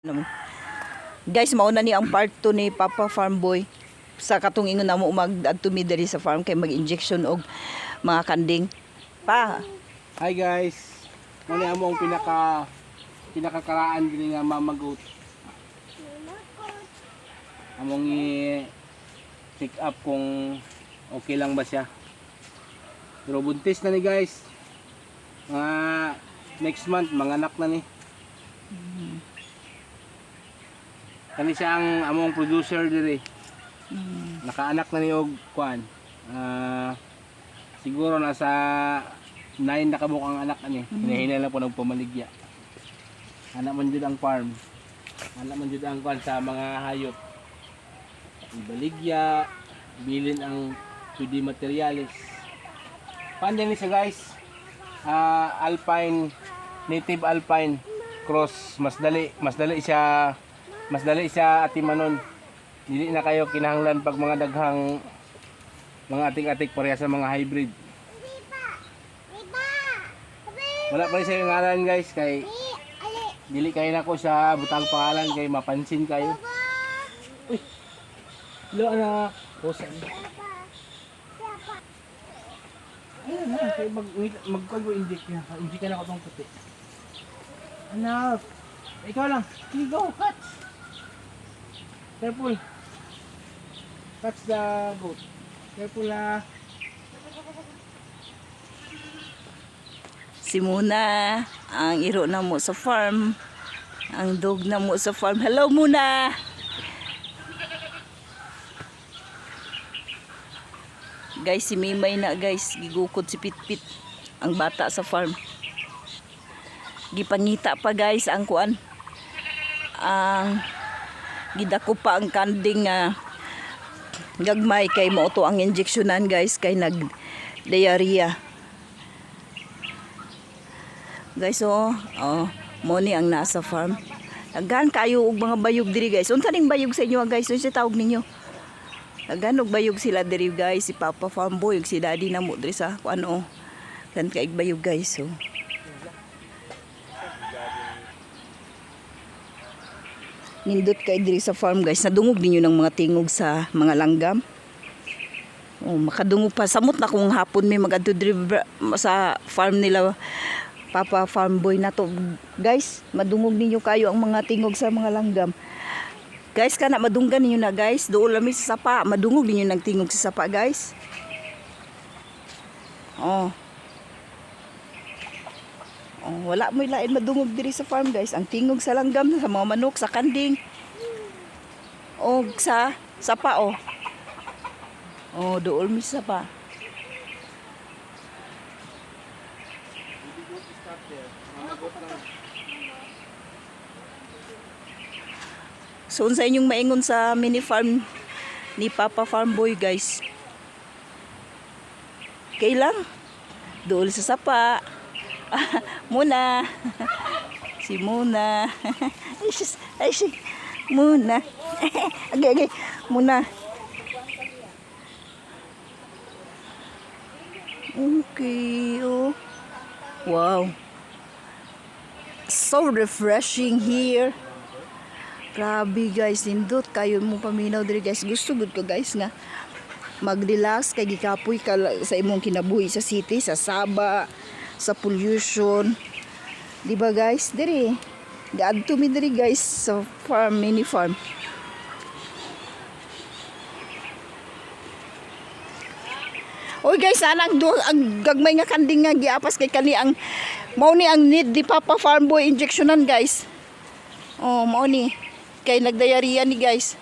naman. Guys, mauna ni ang part 2 ni Papa Farm Boy sa katong ingon namo mag-adto mi diri sa farm kay mag-injection og mga kanding. Pa. Hi guys. Muna amo ang pinakakaraan diri nga mamagot. Among i-check up kung okay lang ba siya. Pero buntis na ni guys. Next month manganak na ni. Kani siya ang among producer diri. Nakaanak na ni og kuan. Siguro nasa 9 na kabuk ang anak ani. Hinahinay lang po nagpamaligya. Anak man jud ang farm. Anak man jud ang kuan sa mga hayop. Ibaligya, bilin ang pwede materialis. Pande ni siya guys. Alpine, native alpine cross, mas dali siya atimanon. Dili na kayo kinahanglan pag mga daghang mga atik-atik pareha sa mga hybrid. Wala pa rin sa ngalan guys kay dili kayo nako sa butang pangalan kay mapansin kayo. Uy. Lo anak, posa. Ayun na, kay mag-inject na. Inject ka na ko tong puti. Anak, ikaw lang. Go, catch. Careful. Catch the goat. Careful lah. Si Muna, ang iro na mo sa farm. Ang dog na mo sa farm. Hello Muna. Guys, si Mimay na guys, gigukod si Pitpit ang bata sa farm. Gipangita pa guys ang kuan. Ang gidako pa ang kanding gagmay kay mauto ang injeksyonan guys kay nag diarrhea. Guys mo ni ang nasa farm. Daghan kayo og mga bayog diri guys. Unsa ning bayog sa inyo guys? Unsa tawag ninyo? Daghan og bayog sila diri guys. Si Papa Farm Boy ug si Daddy na mo diri sa kuno. Kan kay bayog guys so. Nindot kay diri sa farm guys. Nadungog ninyo ng mga tingog sa mga langgam. Makadungog pa samot na kung hapon may magadto diri sa farm nila Papa Farm Boy na to. Guys, madungog ninyo kayo ang mga tingog sa mga langgam. Guys, kana madunggan ninyo na guys. Doon lami sa sapa. Madungog ninyo nagtingog sa sapa guys. Wala mo ilain madungog diri sa farm guys. Ang tingog sa langgam sa mga manok, sa kanding. O sa sapa doon mi sa sapa. So unsa inyong maingon sa mini farm ni Papa Farm Boy guys? Kailang dool sa sapa. Muna. Si Muna. Ay si Muna. Agay Muna. Okay, wow. So refreshing here. Grabe guys, nindot kayo mo paminaw diri guys. Gusto gud ko guys nga mag-relax kay gikapoy ka sa imong kinabuhi sa city, sa Saba, sa pollution. Di ba guys? Diri. Gaadto mi diri guys sa farm, mini farm. Oy guys, ang gagmay nga kanding nga giapas kay kani ang mao ni ang need di Papa Farm Boy injectionan guys. Mao ni kay nagdiarrhea ni guys.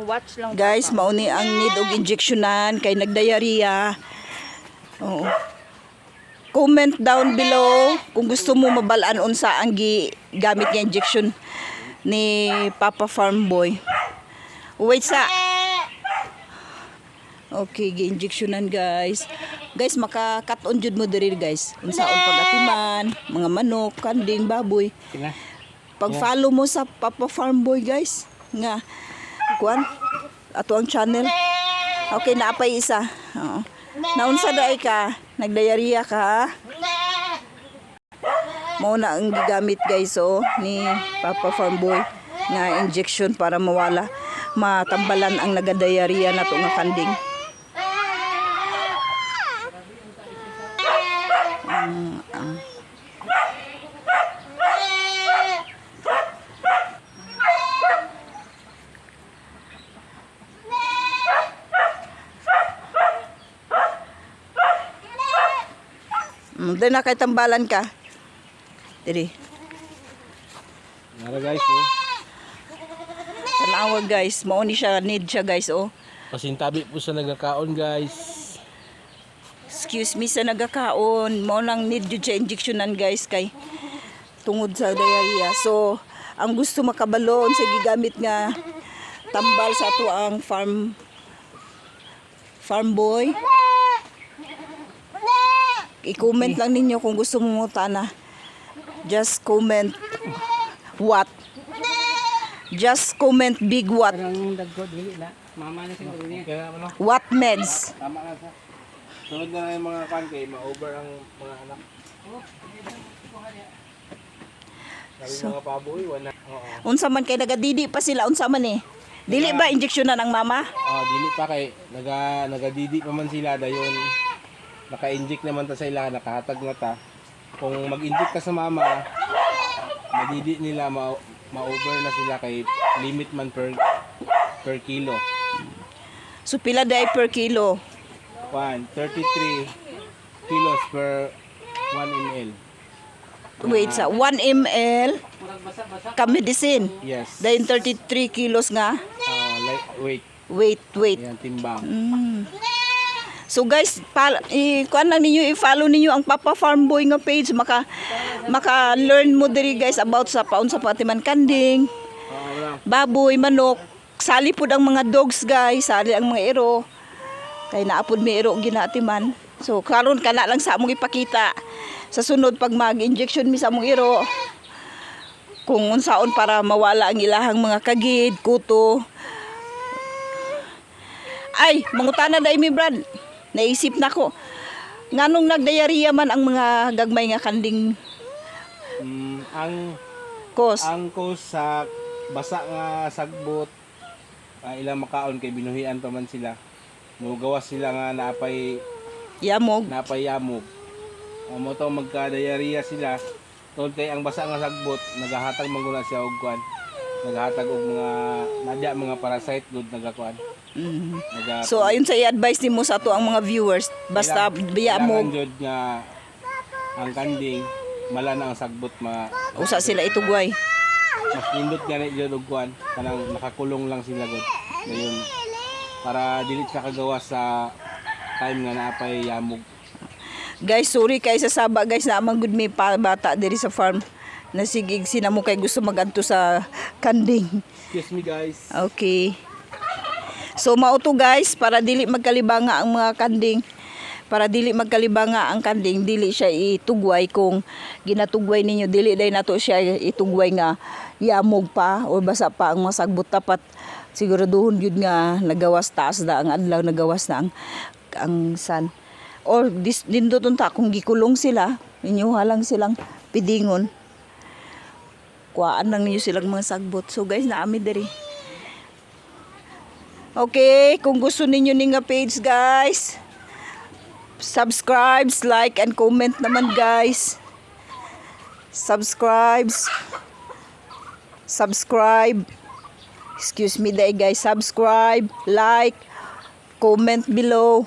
Watch lang Guys, mao ni ang need og injectionan kay nagdiarrhea. Comment down below kung gusto mo mabalaan unsa ang gamit nga injection ni Papa Farm Boy. Wait sa. Okay, gi-injectionan guys. guys maka-cut-on jud mo diri guys. Unsaon pag-atiman, mga manok, kanding, baboy. Tina. Pag-follow mo sa Papa Farm Boy guys nga kuan ato ang channel. Okay, naapay isa. Oo. Naunsa daay ka? Nagdiarrhea ka? Ha? Mao na ang gigamit guys ni Papa Farm Boy nga injection para matambalan ang nagadiarrhea nato nga kanding. Doon na kay tambalan ka. Diri. Nara guys, Tanawa guys, mao ni siya need siya guys Pasintabi po sa nagkakaon guys. Excuse me sa nagakaon, mao nang need jud siya injectionan guys kay tungod sa diarrhea. So, ang gusto makabalo sa gigamit nga tambal sa ato ang farm boy. I-comment lang ninyo kung gusto mo na. Just comment what. Just comment big what. Parang dagko dili na. Mama na siguro niya. Kaya ano? What meds? Tama na sa. Sunod na yung mga kan kay ma-over ang mga anak. Sabi mga paboy, wala. Oo. Unsa man kay nagadidi pa sila unsa man Dili ba injeksyonan ang mama? Dili pa kay nagadidi pa man sila dayon. Naka-inject naman ta sa ila, nakahatag na ta. Kung mag-inject ka sa mama, madidi nila ma-over na sila kay limit man per kilo. So pila day per kilo? 33 kilos per 1 ml. Wait sa 1 ml ka medicine. Yes. Dayon 33 kilos nga Weight. weight. Yan, timbang. So guys, kuan lang ninyo i-follow ninyo ang Papa Farm Boy nga page maka learn mo diri guys about sa paun sa patiman kanding, baboy, manok, sali pud ang mga dogs guys, sali ang mga ero. Kay naapod mi ero ginatiman. So karon kana lang sa among ipakita. Sa sunod pag mag-injection mi sa among ero kung unsaon para mawala ang ilahang mga kagid, kuto. Ay, mangutana day mi Brad. Naisip na ko. Nganong nagdiarrhea man ang mga gagmay nga kanding Ang cause? sa basa nga sagbot, ilang makaon kay binuhian pa man sila. Gawas sila nga napay Yamog. yamog. Mo to magka-diarrhea sila. Tungod kay ang basa nga sagbot, nagahatag man guna siya og kuan. Nagahatag og mga parasite good nagakuan. So ayun sa i-advise nimo sa ato ang mga viewers, basta yamog jud nga ang kanding mala na ang sagbot usa sila itugway. mas nindot nga ni jud og kuan kanang nakakulong lang sila god. Dayon para dili ka kagawa sa time nga naapay yamog. Guys, sorry kay sa Saba guys na amang good may bata diri sa farm. Nasigig sinamo kay gusto magadto sa kanding. Excuse me guys. Okay. So mauto guys para dili magkalibanga ang mga kanding. Para dili magkalibanga ang kanding, dili siya itugway kung ginatugway ninyo, dili day nato siya itugway nga yamog pa o basa pa ang masagbot tapat. Siguraduhon yun nga nagawas taas na ang adlaw, nagawas na ang sun. Or dindoton ta kung gikulong sila, inyo halang silang pidingon. Kuhaan lang ninyo silang mga sagbot. So guys, naami diri. Okay, kung gusto ninyo ning page guys, subscribe, like, and comment naman guys. Subscribe. Excuse me day guys. Subscribe, like, comment below.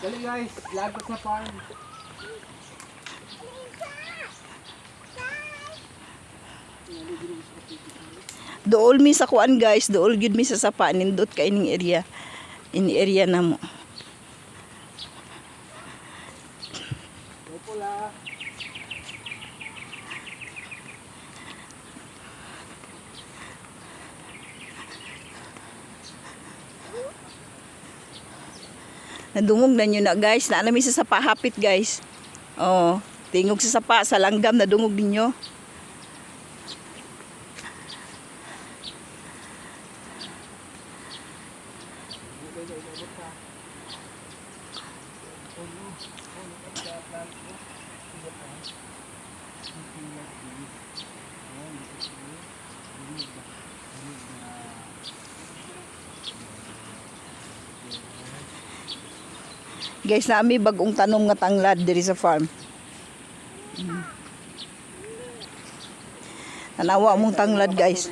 Dali guys, lagot sa farm. Dool mi sa kuan guys, dool gyud mi sa sapa nindot kay ning area. in area na mo. Pula. Nadungog na nyo na guys. Naanami sa sapa hapit guys. Oh, tingog sa sapa sa langgam nadungog ninyo. Guys, nami bagong tanom nga tanglad diri sa farm. Tanawa mong tanglad guys.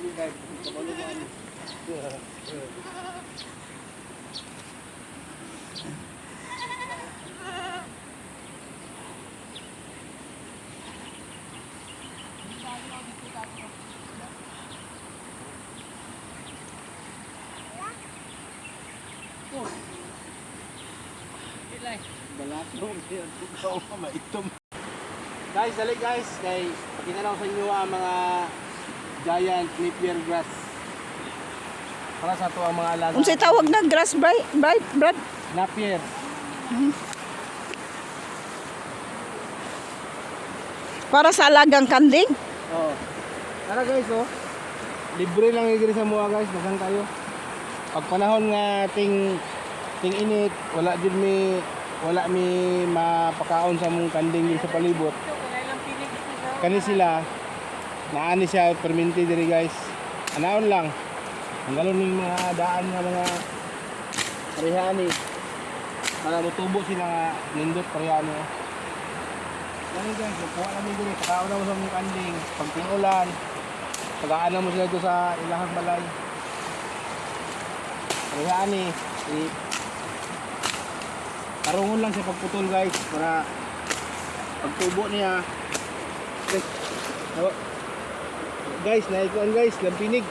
Guys, dali guys, kay pakita lang sa inyo ang mga giant napier grass. Para sa to ang mga alaga. Unsay tawag na grass Brad? Napier. Para sa alagang kanding. Oh. Tara guys, oh. Libre lang diri sa mua guys, daghang kayo. Pag panahon nga ting init, wala mi mapakaon sa mong kanding din sa palibot. Kani sila naani siya perminti diri guys. Anaon lang. Ang galon ng mga daan nga mga parihani. Para mutubo sila nga nindot parihani. Ganun guys, kuha namin diri, pakaon na mo sa mong kanding. Pag ting-ulan, pag-aan mo sila doon sa ilahang balay. Parihani, tarungon lang sa pagputol guys para pagtubo niya. Guys, naikuan guys, lampinig.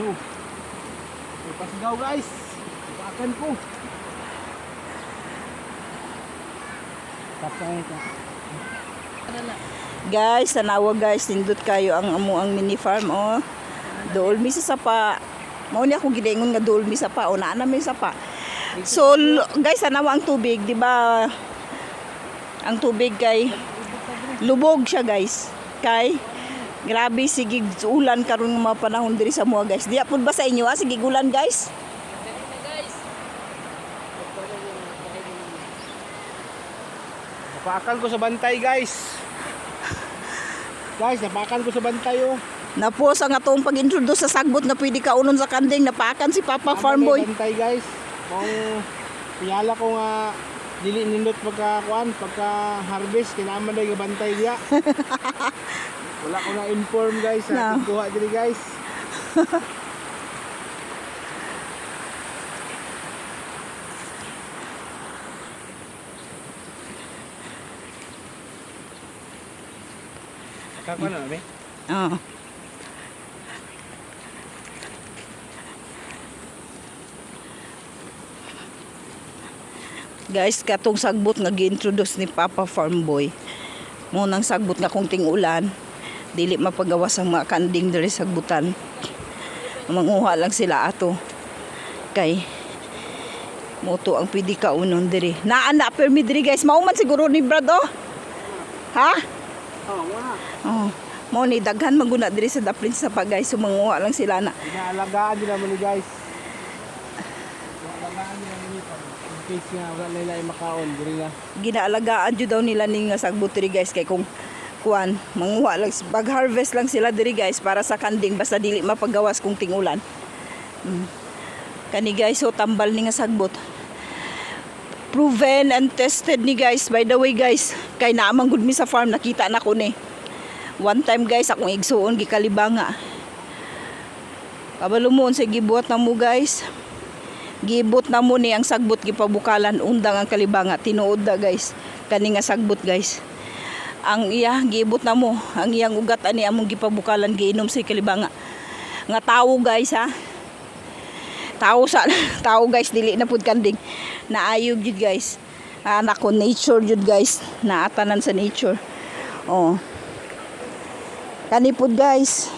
No. Pasigaw guys. Ipakan ko. Kapay ka. Guys, tanawa guys, nindot kayo ang amuang mini farm oh. Dool mi sa sapa. Mao ni ako gidaingon nga dool mi sa sapa o naa na mi sapa. So guys, tanawa ang tubig, di ba? Ang tubig kay lubog siya guys. Kay grabe sige ulan karon nga mga panahon diri sa mua guys. Diya pud ba sa inyo sige ulan guys? Napakan ko sa bantay guys. Guys, napakan ko sa bantay oh. Napos ang atong pag-introduce sa sagbot na pwede ka unon sa kanding, napakan si Papa Farm Boy. Bantay guys. Kung piyala ko nga dili nindot pagka harvest kinaaman day nga bantay diya. Wala ko na inform guys sa kuha diri guys. Kakao na be? Oo. Guys, katong sagbot nga gi-introduce ni Papa Farm Boy. Mo nang sagbot nga kung ting-ulan, dili mapagawas ang mga kanding diri sagbutan. Manguha lang sila ato. Kay moto ang pwede ka unon diri. Naana permi diri guys, mao man siguro ni Brad oh. Ha? Oh, wala. Oh. Mo ni daghan maguna diri sa daplin sa pa guys, sumanguha lang sila na. Inaalagaan din naman ni guys. Inaalagaan din naman ni in case nga wala nila ay makaon diri na. Ginaalagaan jud daw nila ning nga sagbot diri guys kay kung kuan manguha lang bag harvest lang sila diri guys para sa kanding basta dili mapagawas kung ting-ulan. Kani guys so tambal ni nga sagbot. Proven and tested ni guys, by the way guys, kay naamang gud mi sa farm nakita na ko ni. One time guys akong igsuon gikalibanga. Kabalumon sa gibuhat na mo guys. Gibot na mo ni ang sagbot gipabukalan undang ang kalibanga tinuod da guys. Kani nga sagbot guys. Ang iya gibot na mo, ang iyang ugat ani among gipabukalan giinom sa kalibanga. nga tao guys ha. Tao sa tao guys dili na pud kanding. Naayog jud guys. Anak ko nature jud guys. Naatanan sa nature. Oh. Kani pud guys.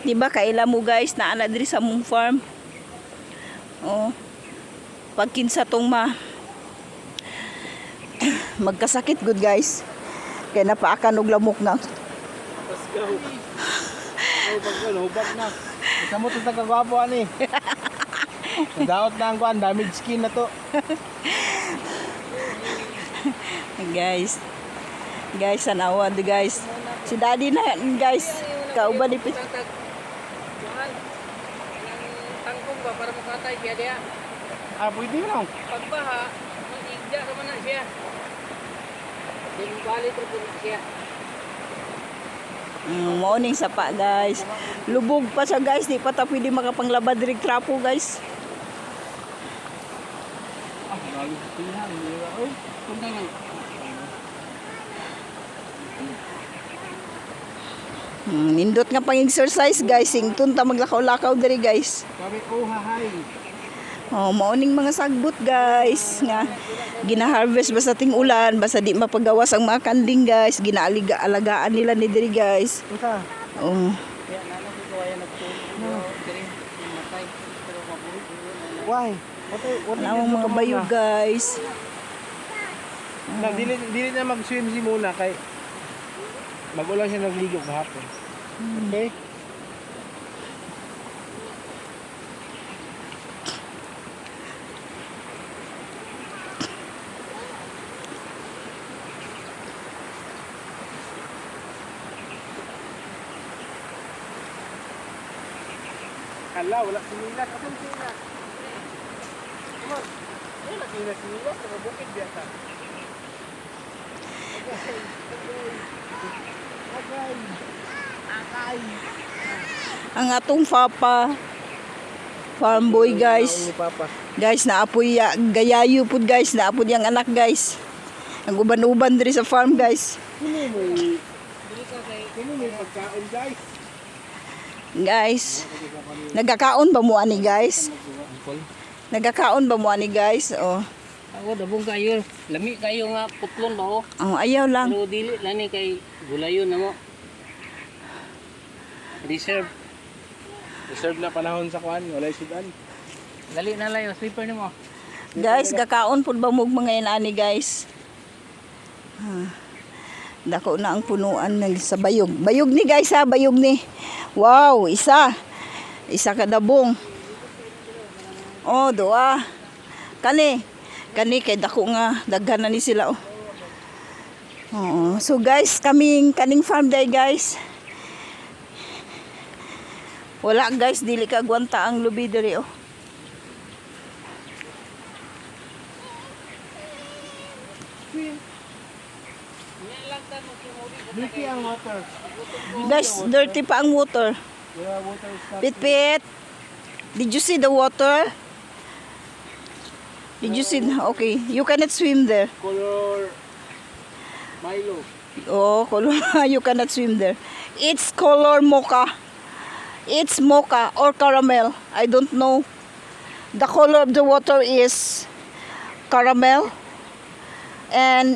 Di ba kaila mo guys na ana diri sa mong farm. Oh. Pag kinsa tong magkasakit good guys. Kaya napaakan og lamok na. Let's go. Oh, hubag na. Isa mo ito sa kagwapo, ani. Daot na ang kuhan, damage skin na to. Guys. Guys, sanawa di guys. Si daddy na guys. Kauban ni Pit. Tangkong ba para makatay kaya dia. Ah, pwede mo. Pagbaha, mag-igda naman na siya. Di mo balik po siya. Morning sapa guys. Lubog pa siya guys. Di pa ta pwede makapanglabad diri trapo guys. Ah, galing sa tinhan. Oy, punta lang. Nindot nga pang exercise guys. Sington ta maglakaw-lakaw diri guys. Sabi ko, hahay. Oh, morning mga sagbot guys. Nga gina-harvest basta ting ulan, basta di mapagawas ang mga kanding guys. Ginaalagaan nila ni diri guys. Punta. Oh. Kaya nana ko kaya nagtulo diri matay pero mabuhi. Why? Ang mga bayog guys. Dili na mag-swim si muna kay magulang siya nagligo kahapon. Okay? Hala, wala sinilas. Asang sinilas? Come on. Wala sinilas. Sa bukid biasa. Akay. Ang atong papa farm boy guys. Papa. Guys, naapoy gayayo pud guys, naapod yang anak guys. Ang uban-uban diri sa farm guys. Kini may pagkaon guys. Guys, nagkakaon ba mo ani guys? Nagkakaon ba mo ani guys? Oh. Ako dabong kayo. Lami kayo nga putlon ba ho? Oh, ayaw lang. Pero dili lani kay gulayon na mo. Reserve. Reserve na panahon sa kuan, wala sudan. Dali na lang yung sweeper nimo. Guys, gakaon pud ba mo mga inani guys? Dako na ang punuan ng sa bayog. Bayog ni guys ha, bayog ni. Wow, isa. Isa ka dabong. Oh, doa. Kani kay dako nga daghan na ni sila oh. Oo. So guys, kaning farm day guys. Wala guys, dili ka gwanta ang lubi diri oh. Dirty ang water. Guys, dirty pa ang water. Yeah, water is not. Pit. Did you see the water? Did you see? Okay, you cannot swim there. Color Milo. Oh, color. You cannot swim there. It's color mocha. It's mocha or caramel. I don't know. The color of the water is caramel. And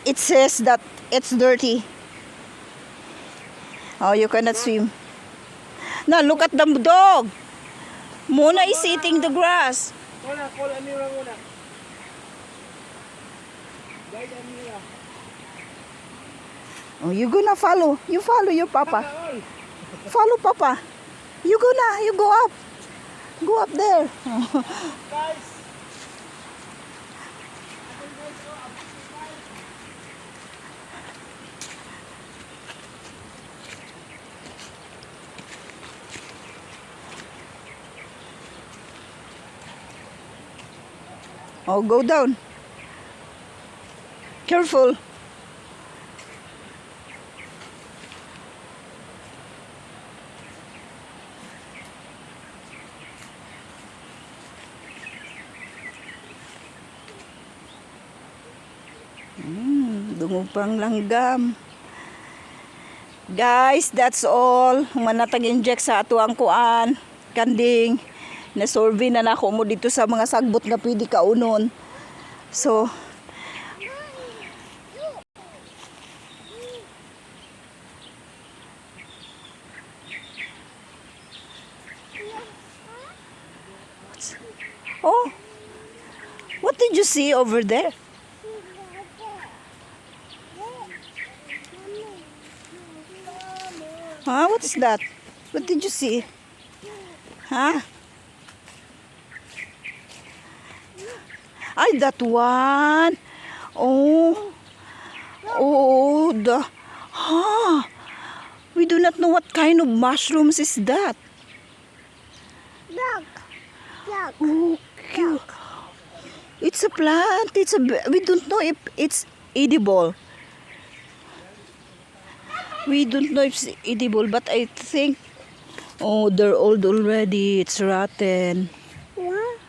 it says that it's dirty. Oh, you cannot swim. Now, look at the dog. Mona is eating the grass. Wala, call Amira muna. Guide Amira. Oh, you gonna follow. You follow your papa. Follow papa. You go up. Go up there. Guys. Oh, go down. Careful. Dungog pang langgam. Guys, that's all. Manatag inject sa atuang kuan, kanding. Na-survey na nako mo dito sa mga sagbot nga pwede kaunon. So, oh, what did you see over there? Huh? What is that? What did you see? Huh? Ay, that one. Oh. Oh, the... Huh. We do not know what kind of mushrooms is that. Look. Look. Oh, cute. It's a plant. We don't know if it's edible. We don't know if it's edible, but I think... Oh, they're old already. It's rotten. What?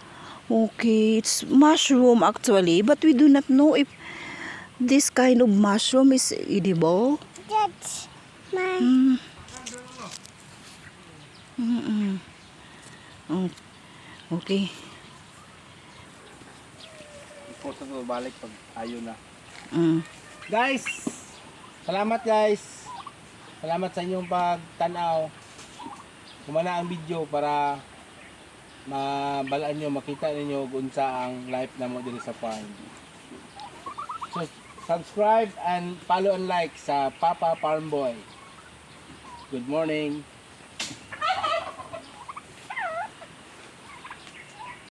Okay, it's mushroom actually, but we do not know if this kind of mushroom is edible. That's my. Mm. Mm-mm. Oh, okay. Iposto ko balik pag ayaw na. Mm. Guys, salamat guys. Salamat sa inyong pagtanaw. Kumana ang video para mabalaan nyo, makita ninyo kung sa ang life na mo din sa farm. So, subscribe and follow and like sa Papa Farm Boy. Good morning.